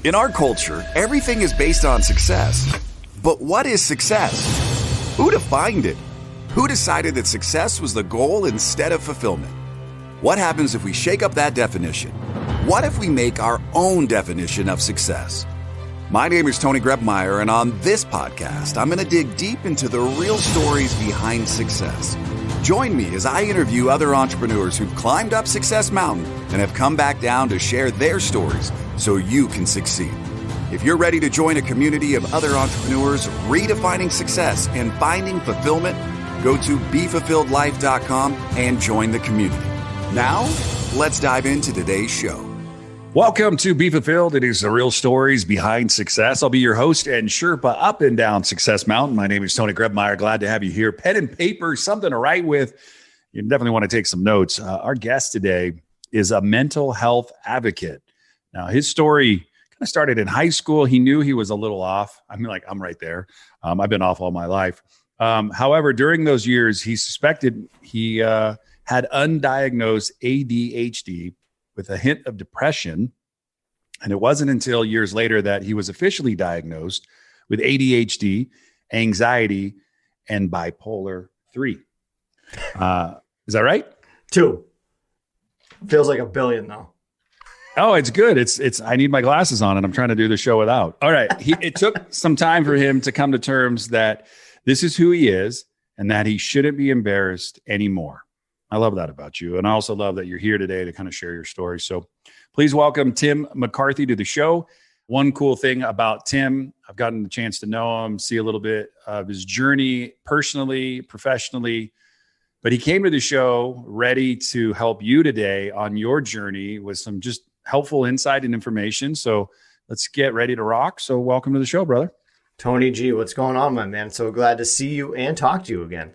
In our culture, everything is based on success. But what is success? Who defined it? Who decided that success was the goal instead of fulfillment? What happens if we shake up that definition? What if we make our own definition of success? My name is Tony Grebmeyer, and on this podcast, I'm going to dig deep into the real stories behind success. Join me as I interview other entrepreneurs who've climbed up Success Mountain and have come back down to share their stories so you can succeed. If you're ready to join a community of other entrepreneurs redefining success and finding fulfillment, go to BeFulfilledLife.com and join the community. Now, let's dive into today's show. Welcome to Be Fulfilled. It is the real stories behind success. I'll be your host and Sherpa up and down Success Mountain. My name is Tony Grebmeyer. Glad to have you here. Pen and paper, something to write with. You definitely want to take some notes. Our guest today is a mental health advocate. Now, his story kind of started in high school. He knew he was a little off. I'm right there. I've been off all my life. However, during those years, he suspected he had undiagnosed ADHD with a hint of depression. And it wasn't until years later that he was officially diagnosed with ADHD, anxiety, and bipolar 3. Is that right? 2. Feels like a billion though. Oh, it's good. It's. I need my glasses on and I'm trying to do the show without. All right. It took some time for him to come to terms that this is who he is and that he shouldn't be embarrassed anymore. I love that about you. And I also love that you're here today to kind of share your story. So please welcome Tim McCarthy to the show. One cool thing about Tim, I've gotten the chance to know him, see a little bit of his journey personally, professionally, but he came to the show ready to help you today on your journey with some just helpful insight and information. So let's get ready to rock. So welcome to the show, brother. Tony G, what's going on, my man? So glad to see you and talk to you again.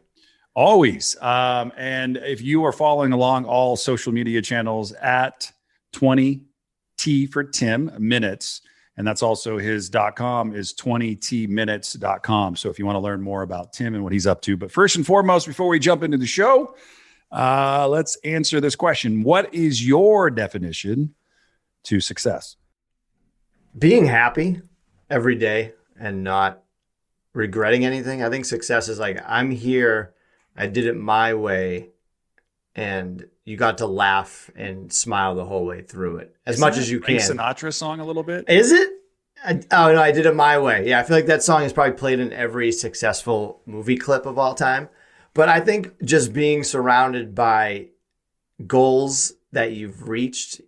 Always. And if you are following along all social media channels at 20T for Tim minutes, and that's also his .com is 20tminutes.com. So if you want to learn more about Tim and what he's up to. But first and foremost, before we jump into the show, let's answer this question. What is your definition to success? Being happy every day and not regretting anything. I think success is like, I'm here, I did it my way, and you got to laugh and smile the whole way through it as much as you can. Sinatra song a little bit? Is it? Oh, no, I did it my way. Yeah, I feel like that song is probably played in every successful movie clip of all time. But I think just being surrounded by goals that you've reached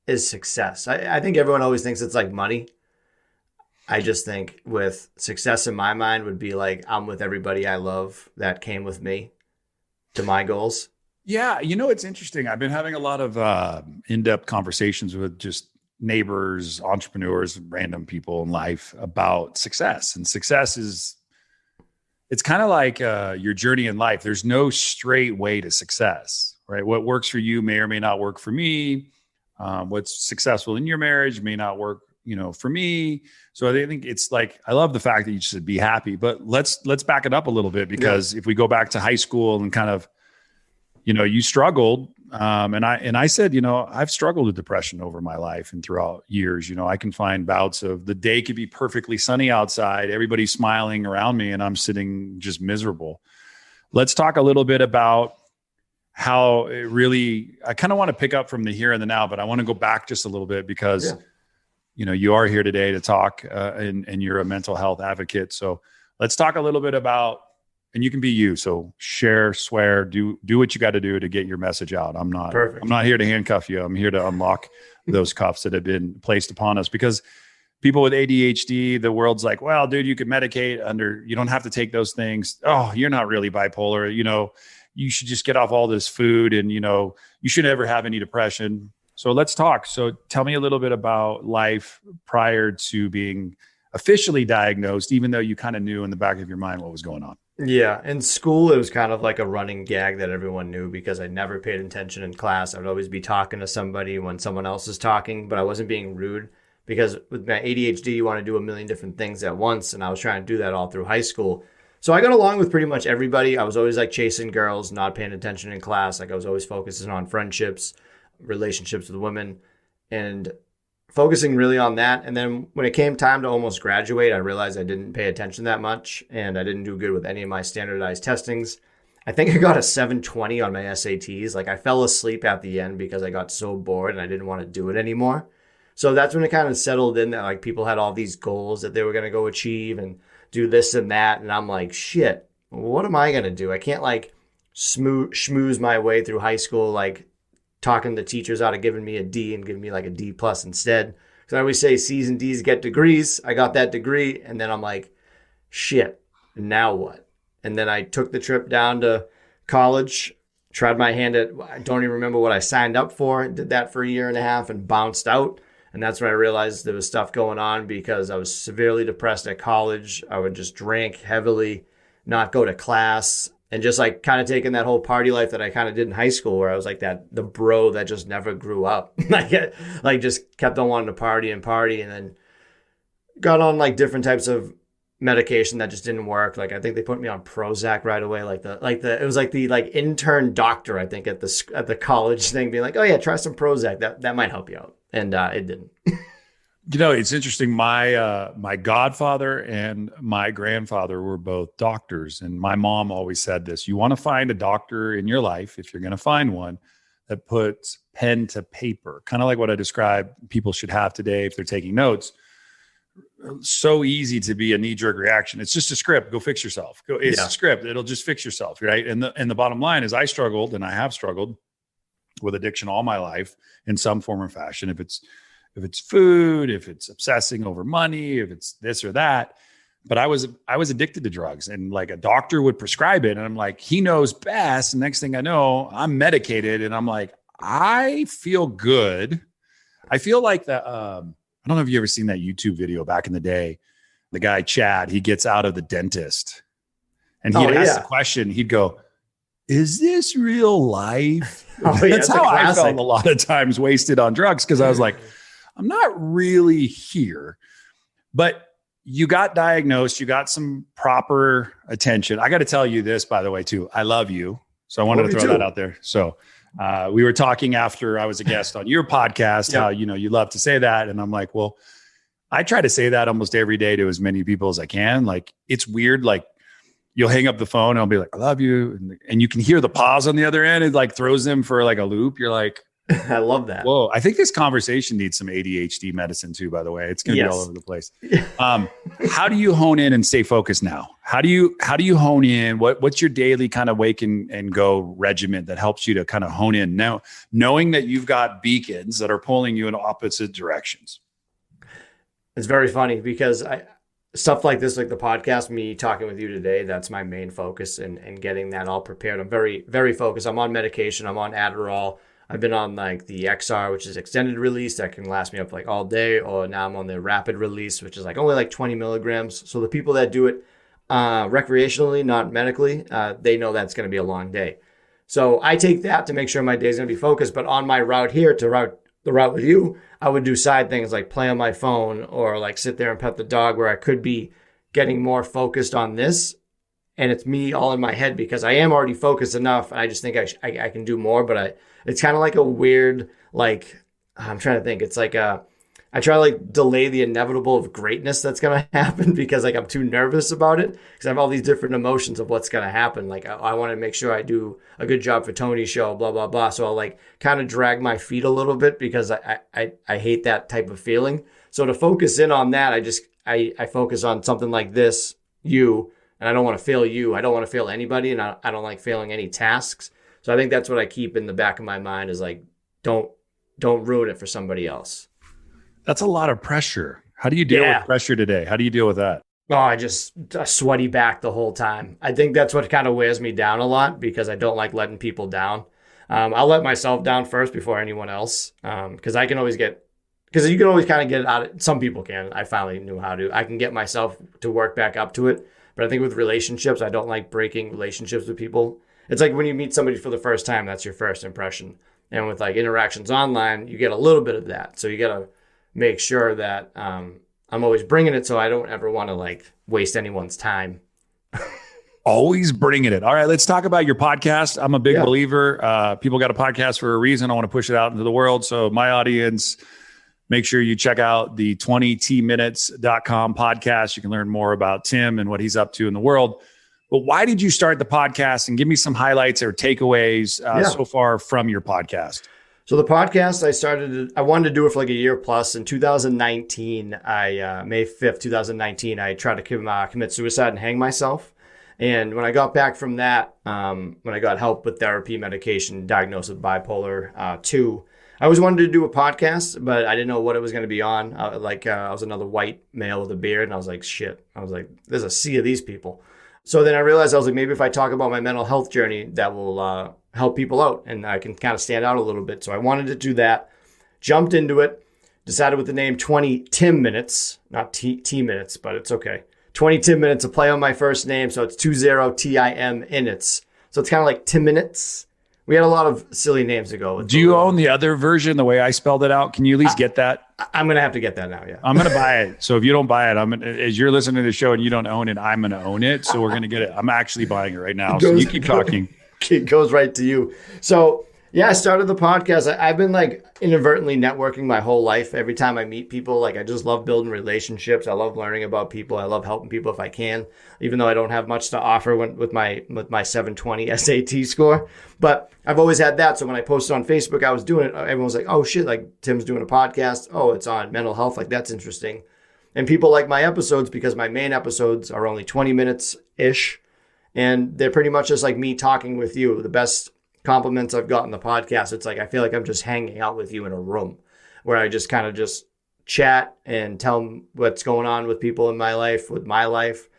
is success. I think everyone always thinks it's like money. I just think with success in my mind would be like, I'm with everybody I love that came with me to my goals. Yeah. You know, it's interesting. I've been having a lot of in-depth conversations with just neighbors, entrepreneurs, random people in life about success. And success is, it's kind of like your journey in life. There's no straight way to success, right? What works for you may or may not work for me. What's successful in your marriage may not work, for me. So I think it's like, I love the fact that you should be happy, but let's back it up a little bit, because if we go back to high school and kind of, you struggled. And I said, I've struggled with depression over my life and throughout years. I can find bouts of the day could be perfectly sunny outside. Everybody's smiling around me and I'm sitting just miserable. Let's talk a little bit about how it really, I kind of want to pick up from the here and the now, but I want to go back just a little bit because you are here today to talk and you're a mental health advocate. So let's talk a little bit about, and you can be you. So share, swear, do what you got to do to get your message out. I'm not here to handcuff you. I'm here to unlock those cuffs that have been placed upon us, because people with ADHD, the world's like, well, dude, you can medicate you don't have to take those things. Oh, you're not really bipolar. You should just get off all this food and, you should never have any depression. So let's talk. So tell me a little bit about life prior to being officially diagnosed, even though you kind of knew in the back of your mind what was going on. Yeah. In school, it was kind of like a running gag that everyone knew because I never paid attention in class. I would always be talking to somebody when someone else is talking, but I wasn't being rude because with my ADHD, you want to do a million different things at once. And I was trying to do that all through high school. So I got along with pretty much everybody. I was always like chasing girls, not paying attention in class. Like I was always focusing on friendships, relationships with women. And focusing really on that. And then when it came time to almost graduate, I realized I didn't pay attention that much and I didn't do good with any of my standardized testings. I think I got a 720 on my SATs. Like I fell asleep at the end because I got so bored and I didn't want to do it anymore. So that's when it kind of settled in that like people had all these goals that they were going to go achieve and do this and that. And I'm like, shit, what am I going to do? I can't like schmooze my way through high school, like talking the teachers out of giving me a D and giving me like a D plus instead. Because I always say C's and D's get degrees. I got that degree. And then I'm like, shit, now what? And then I took the trip down to college, tried my hand at, I don't even remember what I signed up for. Did that for a year and a half and bounced out. And that's when I realized there was stuff going on because I was severely depressed at college. I would just drink heavily, not go to class, and just like kind of taking that whole party life that I kind of did in high school where I was like the bro that just never grew up. like just kept on wanting to party and then got on like different types of medication that just didn't work. Like I think they put me on Prozac right away. It was like the intern doctor, I think at the college thing being like, oh yeah, try some Prozac. That might help you out. And it didn't. You know, it's interesting. My godfather and my grandfather were both doctors. And my mom always said this: you want to find a doctor in your life, if you're going to find one, that puts pen to paper, kind of like what I described people should have today if they're taking notes. So easy to be a knee-jerk reaction. It's just a script. Go fix yourself. It's a script. It'll just fix yourself, right? And the bottom line is I struggled, and I have struggled with addiction all my life in some form or fashion. If it's food, if it's obsessing over money, if it's this or that. But I was addicted to drugs, and like a doctor would prescribe it, and I'm like, he knows best. And next thing I know, I'm medicated, and I'm like, I feel good. I feel like that. I don't know if you ever seen that YouTube video back in the day. The guy Chad, he gets out of the dentist, and he'd ask the question. He'd go, "Is this real life?" That's how I felt a lot of times, wasted on drugs, because I was like, I'm not really here. But you got diagnosed, you got some proper attention. I got to tell you this, by the way, too. I love you. So I wanted to throw that out there. So we were talking after I was a guest on your podcast, how, you love to say that. And I'm like, well, I try to say that almost every day to as many people as I can. Like, it's weird. Like, you'll hang up the phone and I'll be like, I love you. And you can hear the pause on the other end. It like throws them for like a loop. You're like, I love that. Whoa. I think this conversation needs some ADHD medicine too, by the way. It's going to be all over the place. How do you hone in and stay focused now? How do you hone in? What's your daily kind of wake and go regimen that helps you to kind of hone in now, knowing that you've got beacons that are pulling you in opposite directions? It's very funny because stuff like this, like the podcast, me talking with you today, that's my main focus and getting that all prepared. I'm very, very focused. I'm on medication. I'm on Adderall. I've been on like the XR, which is extended release that can last me up like all day. Or now I'm on the rapid release, which is like only like 20 milligrams. So the people that do it recreationally, not medically, they know that's going to be a long day. So I take that to make sure my day is going to be focused. But on my route here to the route with you, I would do side things like play on my phone or like sit there and pet the dog, where I could be getting more focused on this. And it's me all in my head because I am already focused enough. And I just think I can do more, but it's kind of like a weird, like, I'm trying to think. It's like I try to like delay the inevitable of greatness that's going to happen because like I'm too nervous about it because I have all these different emotions of what's going to happen. Like I want to make sure I do a good job for Tony's show, blah, blah, blah. So I'll like kind of drag my feet a little bit because I hate that type of feeling. So to focus in on that, I focus on something like this, and I don't want to fail you. I don't want to fail anybody. And I don't like failing any tasks. So I think that's what I keep in the back of my mind is like, don't ruin it for somebody else. That's a lot of pressure. How do you deal with pressure today? How do you deal with that? Oh, I just a sweaty back the whole time. I think that's what kind of wears me down a lot because I don't like letting people down. I'll let myself down first before anyone else because you can always kind of get it out of, some people can. I finally knew how to. I can get myself to work back up to it. But I think with relationships, I don't like breaking relationships with people. It's like when you meet somebody for the first time, that's your first impression. And with like interactions online, you get a little bit of that. So you got to make sure that I'm always bringing it so I don't ever want to like waste anyone's time. Always bringing it. All right, let's talk about your podcast. I'm a big believer. People got a podcast for a reason. I want to push it out into the world. So my audience, Make sure you check out the 20tminutes.com podcast. You can learn more about Tim and what he's up to in the world. But why did you start the podcast? And give me some highlights or takeaways so far from your podcast. So the podcast, I wanted to do it for like a year plus. In 2019, May 5th, 2019, I tried to commit suicide and hang myself. And when I got back from that, when I got help with therapy, medication, diagnosed with bipolar 2, I always wanted to do a podcast, but I didn't know what it was going to be on. I was another white male with a beard, and I was like, shit. I was like, there's a sea of these people. So then I realized, I was like, maybe if I talk about my mental health journey, that will help people out, and I can kind of stand out a little bit. So I wanted to do that, jumped into it, decided with the name 20 Tim Minutes, not T Minutes, but it's okay. 20 Tim Minutes, a play on my first name, so it's 20 TIM Minutes. So it's kind of like Tim Minutes. We had a lot of silly names to go with. Do you own the other version, the way I spelled it out? Can you at least get that? I'm going to have to get that now, yeah. I'm going to buy it. So if you don't buy it, as you're listening to the show and you don't own it, I'm going to own it. So we're going to get it. I'm actually buying it right now. So you keep talking. It goes right to you. So yeah, I started the podcast. I've been like inadvertently networking my whole life. Every time I meet people, like I just love building relationships. I love learning about people. I love helping people if I can, even though I don't have much to offer with my 720 SAT score. But I've always had that. So when I posted on Facebook, I was doing it. Everyone was like, oh shit, like Tim's doing a podcast. Oh, it's on mental health. Like that's interesting. And people like my episodes because my main episodes are only 20 minutes-ish. And they're pretty much just like me talking with you. The best compliments I've gotten the podcast, it's like I feel like I'm just hanging out with you in a room where I just kind of just chat and tell them what's going on with people in my life, with my life.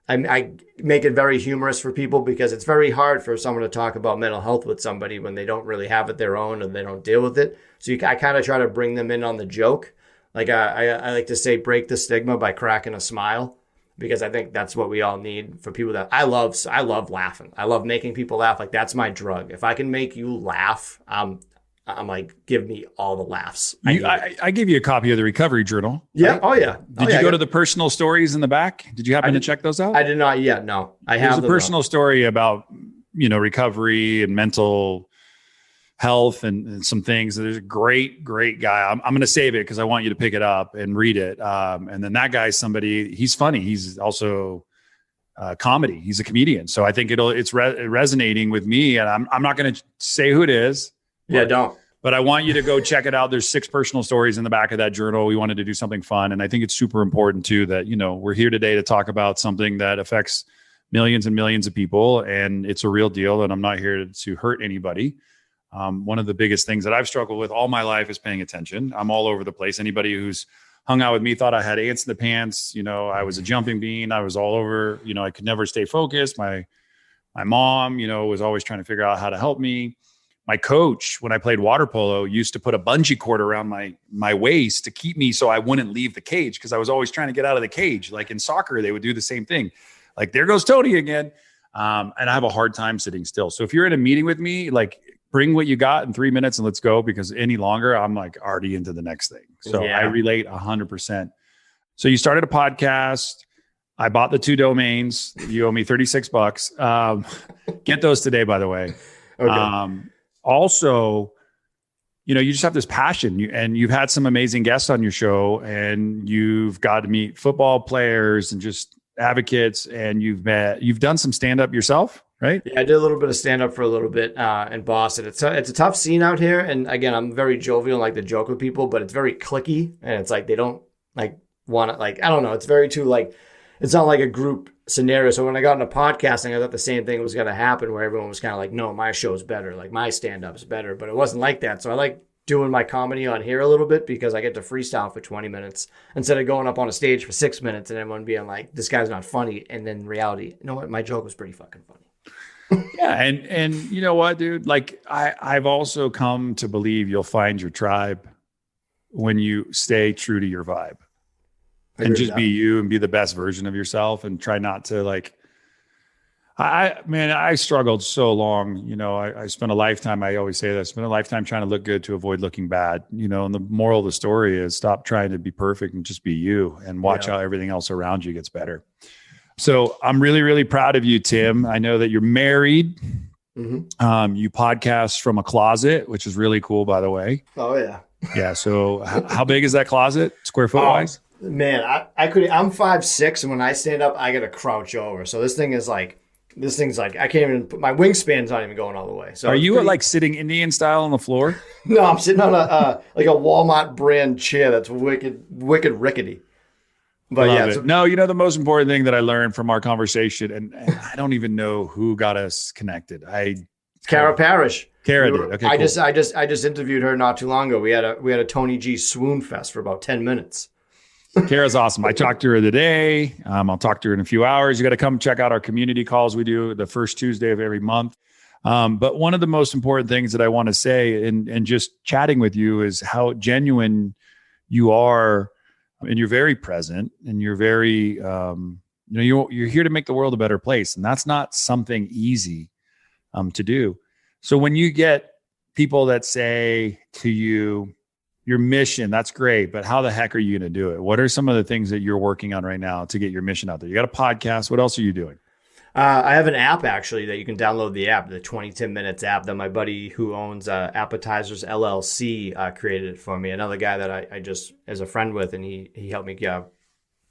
I make it very humorous for people because it's very hard for someone to talk about mental health with somebody when they don't really have it their own and they don't deal with it. So I kind of try to bring them in on the joke. Like I like to say, break the stigma by cracking a smile. Because I think that's what we all need for people that I love laughing. I love making people laugh. Like that's my drug. If I can make you laugh, I'm like, give me all the laughs. I gave you a copy of the recovery journal. Yeah. Right? Oh yeah. Did you go to the personal stories in the back? Did you happen to check those out? I did not yet. No, There's a personal story about, recovery and mental health and some things. There's a great guy. I'm going to save it because I want you to pick it up and read it. And then that guy's somebody, he's funny. He's also comedy. He's a comedian. So I think it's resonating with me, and I'm not going to say who it is. Yeah, don't. But I want you to go check it out. There's 6 personal stories in the back of that journal. We wanted to do something fun. And I think it's super important too, that, we're here today to talk about something that affects millions and millions of people. And it's a real deal. And I'm not here to hurt anybody. One of the biggest things that I've struggled with all my life is paying attention. I'm all over the place. Anybody who's hung out with me thought I had ants in the pants. I was a jumping bean. I was all over, I could never stay focused. My mom, was always trying to figure out how to help me. My coach, when I played water polo, used to put a bungee cord around my waist to keep me so I wouldn't leave the cage, because I was always trying to get out of the cage. Like in soccer, they would do the same thing. Like, there goes Tony again. And I have a hard time sitting still. So if you're in a meeting with me, like, bring what you got in 3 minutes and let's go, because any longer, I'm like already into the next thing. So yeah. I relate 100%. So you started a podcast. I bought the 2 domains. You owe me $36. Get those today, by the way. Okay. Also, you just have this passion, and you've had some amazing guests on your show, and you've got to meet football players and just advocates, and you've done some stand-up yourself, right? Yeah, I did a little bit of stand-up for a little bit in Boston. It's a tough scene out here, and again, I'm very jovial and like to joke with people, but it's very cliquey, and it's like they don't like want to, like, I don't know, it's very too like, it's not like a group scenario. So when I got into podcasting, I thought the same thing was going to happen, where everyone was kind of like, no, my show's better, like my stand-up's better, but it wasn't like that. So I like doing my comedy on here a little bit, because I get to freestyle for 20 minutes instead of going up on a stage for 6 minutes and everyone being like, this guy's not funny. And then reality, you know what? My joke was pretty fucking funny. Yeah. And you know what, dude? Like, I've also come to believe you'll find your tribe when you stay true to your vibe. And just be you and be the best version of yourself, and try not to, like, I struggled so long. I spent a lifetime, I always say that, I spent a lifetime trying to look good to avoid looking bad, and the moral of the story is stop trying to be perfect and just be you, and watch how everything else around you gets better. So I'm really, really proud of you, Tim. I know that you're married. Mm-hmm. You podcast from a closet, which is really cool, by the way. Oh yeah. Yeah. So how big is that closet, square foot wise? Man, I'm 5'6", and when I stand up, I got to crouch over. So this thing's like, I can't even put, my wingspan's not even going all the way. So are you like sitting Indian style on the floor? No, I'm sitting on a like a Walmart brand chair that's wicked rickety. But yeah, no, you know, the most important thing that I learned from our conversation, and I don't even know who got us connected. Kara Parrish. Kara did. Okay, I cool. just interviewed her not too long ago. We had a Tony G swoon fest for about 10 minutes. Kara's awesome. I talked to her today. I'll talk to her in a few hours. You got to come check out our community calls we do the first Tuesday of every month. But one of the most important things that I want to say and just chatting with you is how genuine you are, and you're very present, and you're very, you're here to make the world a better place. And that's not something easy to do. So when you get people that say to you, your mission, that's great, but how the heck are you going to do it? What are some of the things that you're working on right now to get your mission out there? You got a podcast. What else are you doing? I have an app actually that you can download the app, the 20 Minutes app that my buddy who owns Appetizers LLC created it for me. Another guy that I just as a friend with, and he helped me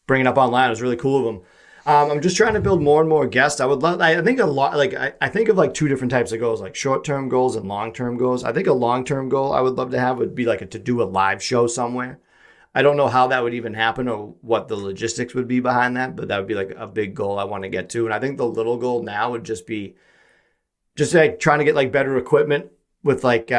bring it up online. It was really cool of him. I'm just trying to build more and more guests. I think a lot, like I think of like two different types of goals, like short-term goals and long-term goals. I think a long-term goal I would love to have would be like to do a live show somewhere. I don't know how that would even happen or what the logistics would be behind that, but that would be like a big goal I want to get to. And I think the little goal now would just be like trying to get like better equipment with like,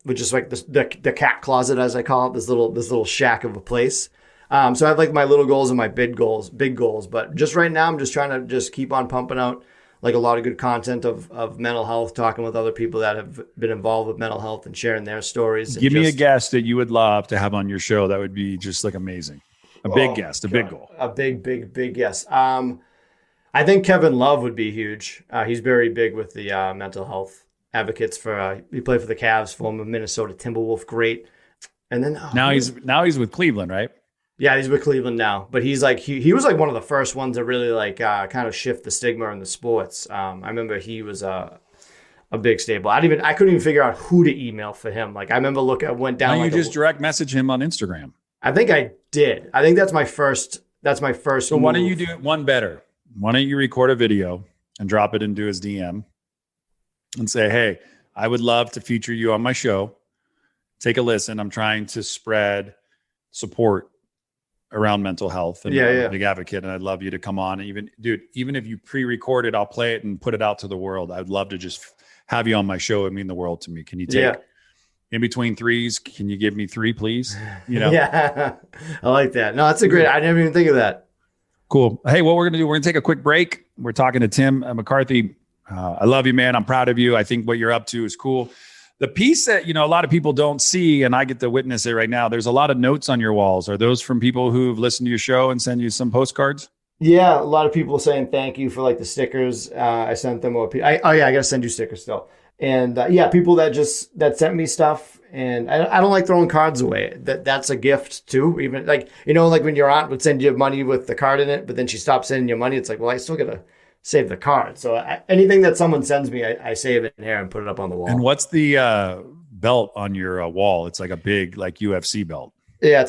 with just like the cat closet, as I call it, this little shack of a place. So I have like my little goals and my big goals, but just right now I'm just trying to just keep on pumping out like a lot of good content of mental health, talking with other people that have been involved with mental health and sharing their stories. Give me a guest that you would love to have on your show. That would be just like amazing. A big guest, big goal. A big guest. I think Kevin Love would be huge. He's very big with the mental health advocates he played for the Cavs, former Minnesota Timberwolf great. And then now he's with Cleveland, right? Yeah, he's with Cleveland now, but he's like he was like one of the first ones to really like kind of shift the stigma in the sports. I remember he was a big staple. I couldn't even figure out who to email for him. Like I remember went down. Why don't you just direct message him on Instagram? I think I did. I think that's my first. So why don't you do it one better? Why don't you record a video and drop it into his DM and say, "Hey, I would love to feature you on my show. Take a listen. I'm trying to spread support around mental health, and I'm a big advocate, and I'd love you to come on. And even if you pre-record it, I'll play it and put it out to the world. I'd love to just have you on my show. It mean the world to me. Can you take in between threes? Can you give me 3, please? Yeah, I like that. No, that's a great. I didn't even think of that. Cool. Hey, what we're gonna do? We're gonna take a quick break. We're talking to Tim McCarthy. I love you, man. I'm proud of you. I think what you're up to is cool. The piece that, a lot of people don't see, and I get to witness it right now, there's a lot of notes on your walls. Are those from people who've listened to your show and send you some postcards? Yeah, a lot of people saying thank you for like the stickers. I sent them. I got to send you stickers still. And people that sent me stuff. And I don't like throwing cards away. That's a gift too. Even like, like when your aunt would send you money with the card in it, but then she stopped sending you money. It's like, well, I still got to save the card. So anything that someone sends me, I save it in here and put it up on the wall. And what's the belt on your wall? It's like a big like UFC belt. Yeah,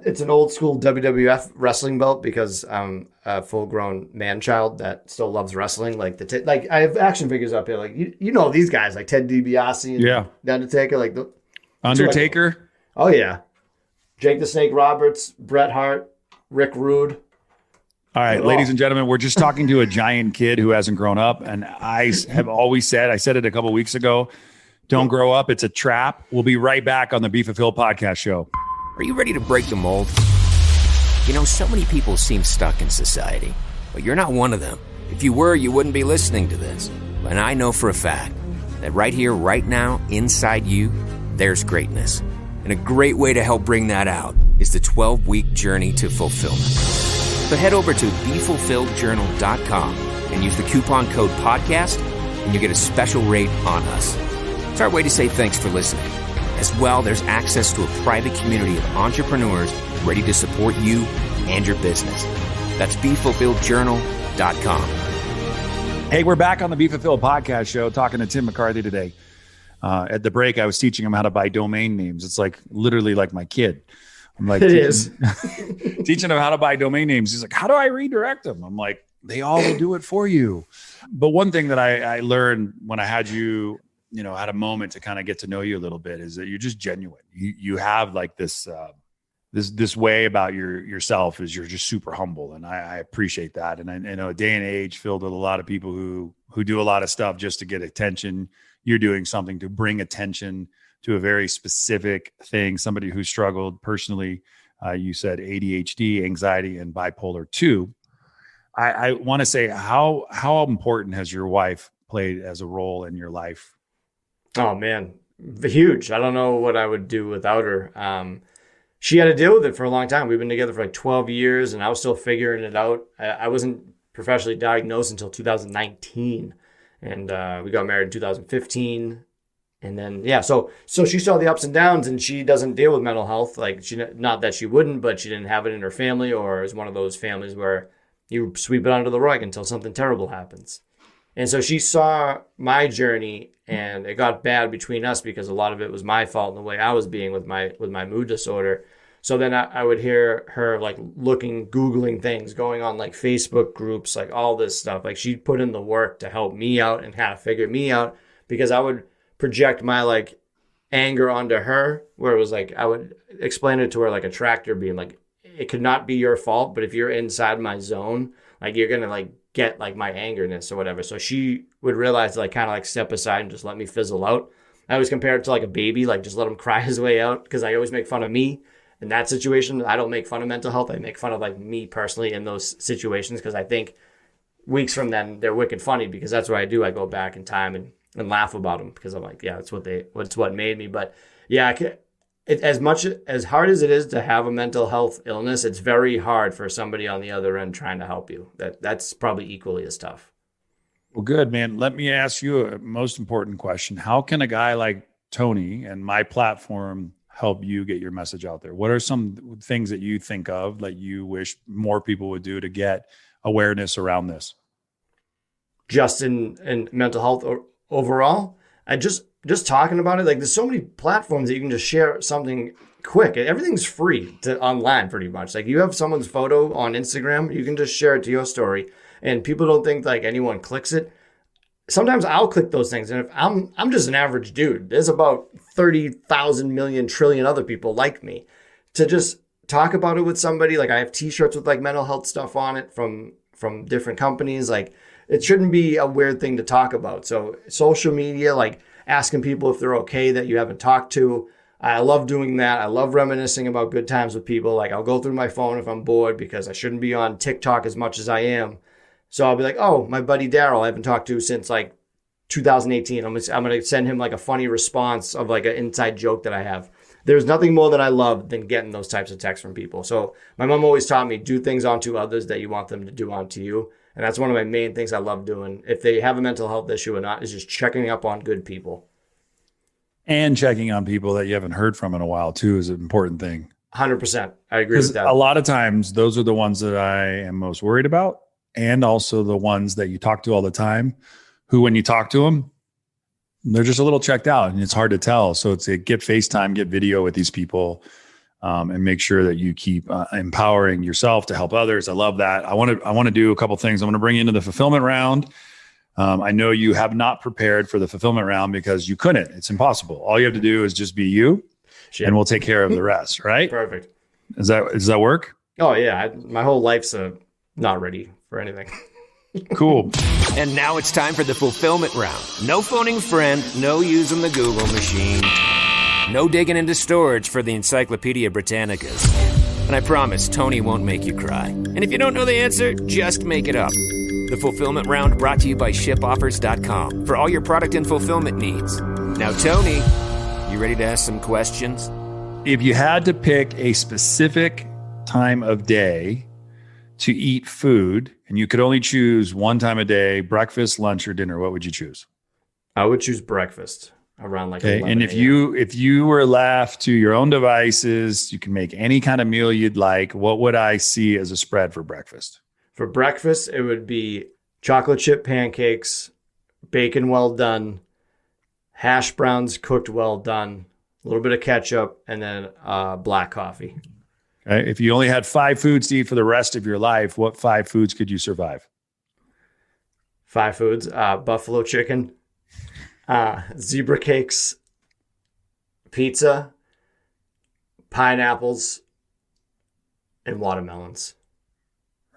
it's an old school WWF wrestling belt because I'm a full grown man child that still loves wrestling. Like like I have action figures up here. Like these guys like Ted DiBiase and The Undertaker. Like the Undertaker. Oh yeah, Jake the Snake Roberts, Bret Hart, Rick Rude. All right, ladies and gentlemen, we're just talking to a giant kid who hasn't grown up. And I have always said, I said it a couple of weeks ago, don't grow up. It's a trap. We'll be right back on the Be Fulfilled podcast show. Are you ready to break the mold? So many people seem stuck in society, but you're not one of them. If you were, you wouldn't be listening to this. And I know for a fact that right here, right now, inside you, there's greatness. And a great way to help bring that out is the 12-week journey to fulfillment. So head over to BeFulfilledJournal.com and use the coupon code podcast, and you get a special rate on us. It's our way to say thanks for listening. As well, there's access to a private community of entrepreneurs ready to support you and your business. That's BeFulfilledJournal.com. Hey, we're back on the Be Fulfilled podcast show talking to Tim McCarthy today. At the break, I was teaching him how to buy domain names. It's like literally like my kid. I'm like, It is. teaching him how to buy domain names. He's like, how do I redirect them? I'm like, they all will do it for you. But one thing that I learned when I had you, had a moment to kind of get to know you a little bit is that you're just genuine. You have like this way about yourself is you're just super humble. And I appreciate that. And I know a day and age filled with a lot of people who do a lot of stuff just to get attention. You're doing something to bring attention to a very specific thing. Somebody who struggled personally, you said ADHD, anxiety, and bipolar 2. I want to say how important has your wife played as a role in your life? Oh man, huge. I don't know what I would do without her. She had to deal with it for a long time. We've been together for like 12 years and I was still figuring it out. I wasn't professionally diagnosed until 2019 and we got married in 2015. And then, so she saw the ups and downs and she doesn't deal with mental health. Like not that she wouldn't, but she didn't have it in her family, or is one of those families where you sweep it under the rug until something terrible happens. And so she saw my journey and it got bad between us because a lot of it was my fault in the way I was being with my mood disorder. So then I would hear her like Googling things, going on like Facebook groups, like all this stuff. Like she put in the work to help me out and kind of figure me out, because I would project my like anger onto her, where it was like, I would explain it to her like a tractor being like, it could not be your fault, but if you're inside my zone, like you're going to like get like my angerness or whatever. So she would realize to like kind of like step aside and just let me fizzle out. I always compare it to like a baby, like just let him cry his way out, because I always make fun of me in that situation. I don't make fun of mental health. I make fun of like me personally in those situations, because I think weeks from then they're wicked funny, because that's what I do. I go back in time and laugh about them, because I'm like, yeah, it's what made me. But yeah, as hard as it is to have a mental health illness, it's very hard for somebody on the other end trying to help you. That's probably equally as tough. Well, good, man. Let me ask you a most important question. How can a guy like Tony and my platform help you get your message out there? What are some things that you think of that you wish more people would do to get awareness around this? Just in mental health or overall, I just talking about it, like there's so many platforms that you can just share something quick. Everything's free online pretty much. Like you have someone's photo on Instagram, you can just share it to your story, and people don't think like anyone clicks it. Sometimes I'll click those things, and if I'm just an average dude, there's about 30,000 million trillion other people like me. To just talk about it with somebody, like I have t-shirts with like mental health stuff on it from different companies. Like it shouldn't be a weird thing to talk about. So social media, like asking people if they're okay that you haven't talked to. I love doing that. I love reminiscing about good times with people. Like I'll go through my phone if I'm bored, because I shouldn't be on TikTok as much as I am. So I'll be like, oh, my buddy Daryl, I haven't talked to since like 2018. I'm going to send him like a funny response of like an inside joke that I have. There's nothing more that I love than getting those types of texts from people. So my mom always taught me, do things onto others that you want them to do onto you. And that's one of my main things I love doing. If they have a mental health issue or not, is just checking up on good people. And checking on people that you haven't heard from in a while too is an important thing. 100%. I agree with that. A lot of times those are the ones that I am most worried about. And also the ones that you talk to all the time, who, when you talk to them, they're just a little checked out and it's hard to tell. So it's get FaceTime, get video with these people, and make sure that you keep empowering yourself to help others. I love that. I want to do a couple things. I'm going to bring you into the fulfillment round. I know you have not prepared for the fulfillment round because you couldn't. It's impossible. All you have to do is just be you, and we'll take care of the rest. Right? Perfect. Does that work? Oh yeah. My whole life's not ready for anything. Cool. And now it's time for the fulfillment round. No phoning friend, no using the Google machine, no digging into storage for the Encyclopedia Britannicas. And I promise Tony won't make you cry. And if you don't know the answer, just make it up. The fulfillment round brought to you by shipoffers.com for all your product and fulfillment needs. Now, Tony, you ready to ask some questions? If you had to pick a specific time of day to eat food, and you could only choose one time a day, breakfast, lunch, or dinner, what would you choose? I would choose breakfast around like 11 and if you were left to your own devices, you can make any kind of meal you'd like. What would I see as a spread for breakfast? For breakfast, it would be chocolate chip pancakes, bacon well done, hash browns cooked well done, a little bit of ketchup, and then black coffee. Okay. If you only had 5 foods to eat for the rest of your life, what 5 foods could you survive? 5 foods: buffalo chicken, zebra cakes, pizza, pineapples, and watermelons.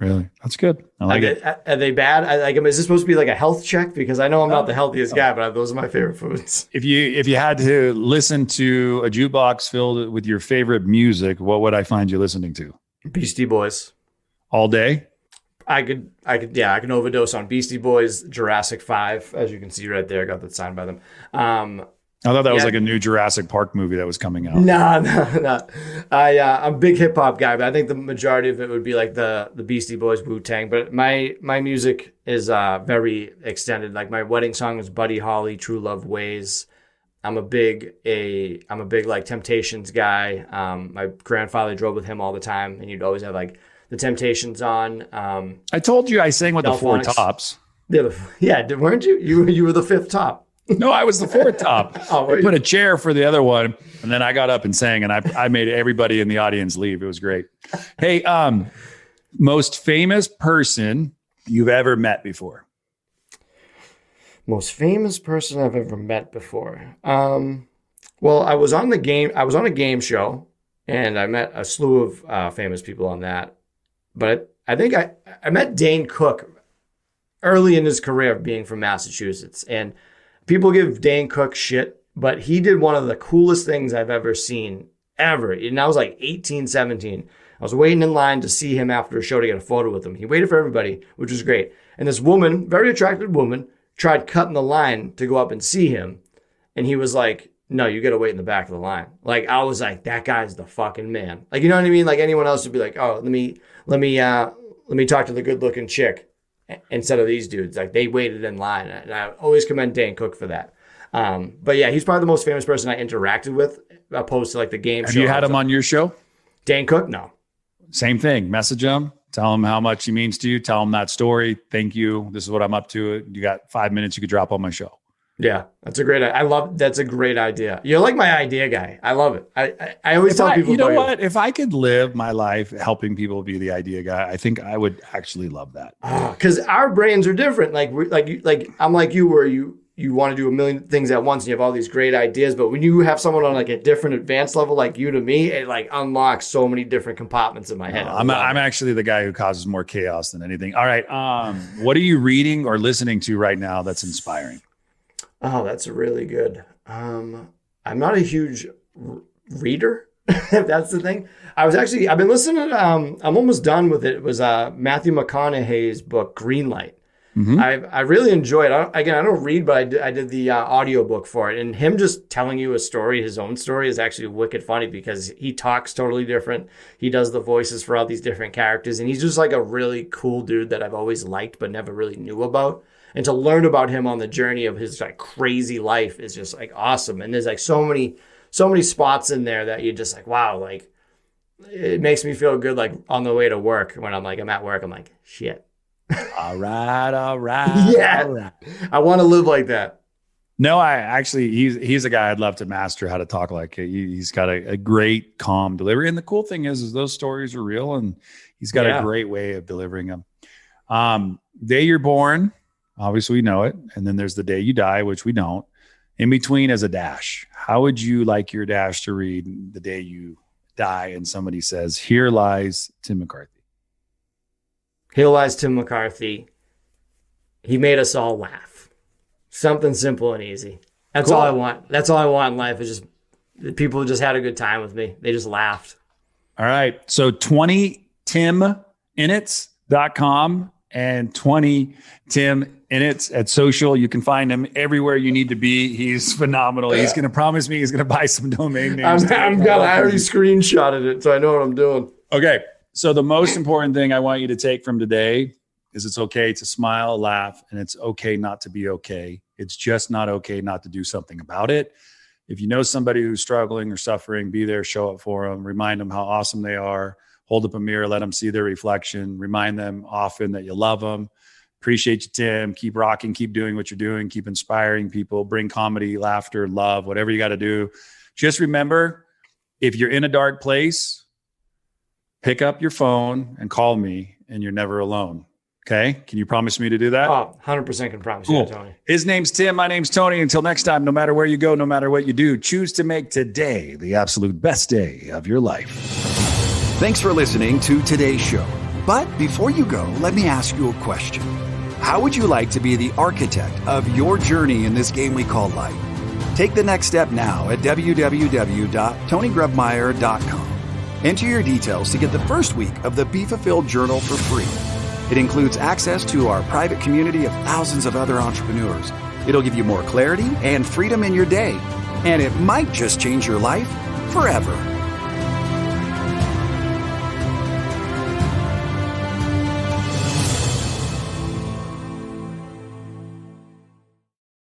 Really? That's good. I like it. Are they bad? Is this supposed to be like a health check? Because I know I'm not the healthiest guy, but those are my favorite foods. If you had to listen to a jukebox filled with your favorite music, what would I find you listening to? Beastie Boys. All day? I can overdose on Beastie Boys, Jurassic 5, as you can see right there. I got that signed by them. I thought that was like a new Jurassic Park movie that was coming out. No. I'm a big hip hop guy, but I think the majority of it would be like the Beastie Boys, Wu-Tang. But my music is very extended. Like my wedding song is Buddy Holly, True Love Ways. I'm a big like Temptations guy. My grandfather drove with him all the time, and you'd always have like the Temptations on. I told you I sang with the Four Tops. Yeah, weren't you? You were the fifth top. No, I was the 4th top. I put a chair for the other one, and then I got up and sang, and I made everybody in the audience leave. It was great. Hey, most famous person you've ever met before? Most famous person I've ever met before. Well, I was on a game show, and I met a slew of famous people on that. But I think I met Dane Cook early in his career of being from Massachusetts, and people give Dane Cook shit, but he did one of the coolest things I've ever seen, ever. And I was like 18, 17. I was waiting in line to see him after a show to get a photo with him. He waited for everybody, which was great. And this woman, very attractive woman, tried cutting the line to go up and see him. And he was like, no, you got to wait in the back of the line. Like, I was like, that guy's the fucking man. Like, you know what I mean? Like anyone else would be like, oh, let me talk to the good looking chick. Instead of these dudes, like they waited in line, and I always commend Dane Cook for that. But yeah, he's probably the most famous person I interacted with, opposed to like the game show. Have you had him on your show? Dane Cook? No. Same thing. Message him. Tell him how much he means to you. Tell him that story. Thank you. This is what I'm up to. You got 5 minutes you could drop on my show. Yeah, that's a great idea. You're like my idea guy. I love it. I always tell people, you know what? If I could live my life helping people be the idea guy, I think I would actually love that. Because our brains are different. Like I'm like you, where you want to do a million things at once and you have all these great ideas. But when you have someone on like a different advanced level, like you to me, it like unlocks so many different compartments in my head. I'm actually the guy who causes more chaos than anything. All right. What are you reading or listening to right now that's inspiring? Oh, that's really good. I'm not a huge reader, if that's the thing. I've been listening to, I'm almost done with it. It was Matthew McConaughey's book, Greenlight. Mm-hmm. I really enjoyed it. I don't read, but I did the audiobook for it. And him just telling you his own story is actually wicked funny because he talks totally different. He does the voices for all these different characters. And he's just like a really cool dude that I've always liked, but never really knew about. And to learn about him on the journey of his like crazy life is just like awesome. And there's like so many spots in there that you're just like, wow, like it makes me feel good. Like on the way to work when I'm at work, I'm like, shit. All right. Yeah. All right. I want to live like that. No, he's a guy I'd love to master how to talk like. He's got a great calm delivery. And the cool thing is those stories are real and he's got a great way of delivering them. Day you're born. Obviously, we know it. And then there's the day you die, which we don't. In between is a dash. How would you like your dash to read the day you die and somebody says, here lies Tim McCarthy? Here lies Tim McCarthy. He made us all laugh. Something simple and easy. That's all I want. That's all I want in life is just people just had a good time with me. They just laughed. All right. So 20timinits.com and 20Tim Inits at social. You can find him everywhere you need to be. He's phenomenal. He's going to promise me he's going to buy some domain names. I already screenshotted it, so I know what I'm doing. Okay. So the most important thing I want you to take from today is it's okay to smile, laugh, and it's okay not to be okay. It's just not okay not to do something about it. If you know somebody who's struggling or suffering, be there, show up for them, remind them how awesome they are, hold up a mirror, let them see their reflection, remind them often that you love them, Appreciate you, Tim. Keep rocking, keep doing what you're doing, keep inspiring people, bring comedy, laughter, love, whatever you got to do. Just remember, if you're in a dark place, pick up your phone and call me, and you're never alone. Okay? Can you promise me to do that? Oh, 100% can promise Cool. you, Tony. His name's Tim. My name's Tony. Until next time, no matter where you go, no matter what you do, choose to make today the absolute best day of your life. Thanks for listening to today's show. But before you go, let me ask you a question. How would you like to be the architect of your journey in this game we call life? Take the next step now at www.tonygrubmeyer.com. Enter your details to get the first week of the Be Fulfilled Journal for free. It includes access to our private community of thousands of other entrepreneurs. It'll give you more clarity and freedom in your day, and it might just change your life forever.